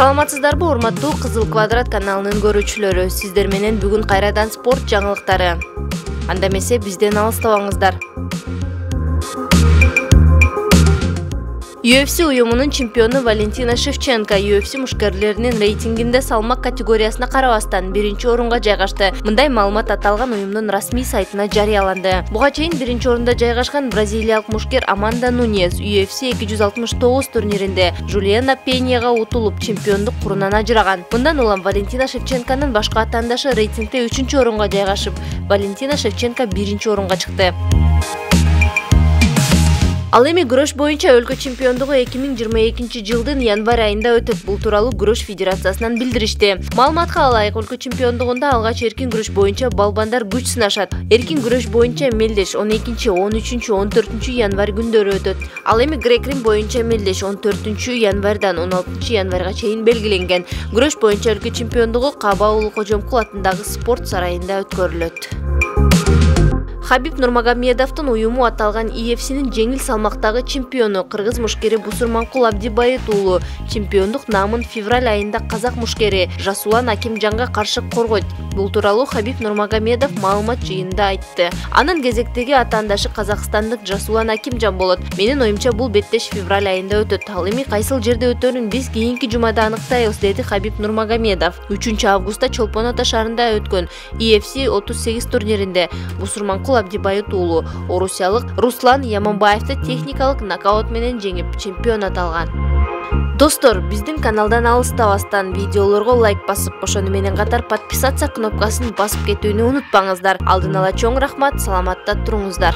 Саламатсыздарбы, урматтуу Кызыл Квадрат каналынын көрүүчүлөрү. Сиздер менен бүгүн кайрадан спорт жаңылыктары. Анда эмесе бизден алыстабаңыздар. UFC уюмунун чемпиону Валентина Шевченко UFC мушкерлеринин рейтингинде салмак категориясына карабастан 1-орунга жайгашты. Мындай маалымат аталган уюмдун расмий сайтына жарыяланды. Буга чейин 1-орунда жайгашкан бразилиялык мушкер Аманда Нуньес UFC 269 турниринде Жулиана Пеньяга утулуп чемпиондук курунан ажыраган. Мындан улам Валентина Шевченконун башка атаандашы рейтингде 3-орунга жайгашып, Валентина Шевченко 1-орунга чыкты. Ал эми күрөш боюнча өлкө чемпиондугу 2022 жылдын январь айында өтөт. Бул тууралуу күрөш федерациясынан билдиришти. Маалыматка ылайык, өлкө чемпиондугунда алгач эркин күрөш боюнча балбандар күч сынашат. Эркин күрөш боюнча мелдеш 12, 13, 14 январь күндөрү өтөт. Ал эми грек-рим боюнча мелдеш 14 январдан 16 январга чейин белгиленген. Күрөш боюнча өлкө чемпиондугу Каба Улуу Кожомкул атындагы спорт сарайында өткөрүлөт. Хабиб Нурмагомедовдун уюму аталган UFC'нин жеңил салмактагы чемпиону кыргыз мушкери Бусурманкул Абдибайыт уулу чемпиондук наамын февраль айында казак мушкери Жасулан Акимжанга каршы коргойт. Бул тууралуу Хабиб Нурмагомедов маалымат жыйынында айтты. Анын кезектеги атаандашы казакстандык Жасулан Акимжан болот. Менин оюмча бул беттеш февраль айында өтөт. Ал эми кайсыл жерде өтөрүн биз кийинки жумада аныктайбыз, деди Хабиб Нурмагомедов. 3 августта Чолпон Ата шаарында өткөн UFC 38 турниринде Бусурманкул Абдибайыт уулу орусиялык Руслан Яманбаевди техникалык нокаут менен жеңип чемпион аталган. Достор, биздин каналдан алыстабастан видеолорго лайк басып, ошону менен катар подписаться кнопкасын басып кетүүнү унутпаңыздар. Алдын ала чоң рахмат, саламатта туруңуздар.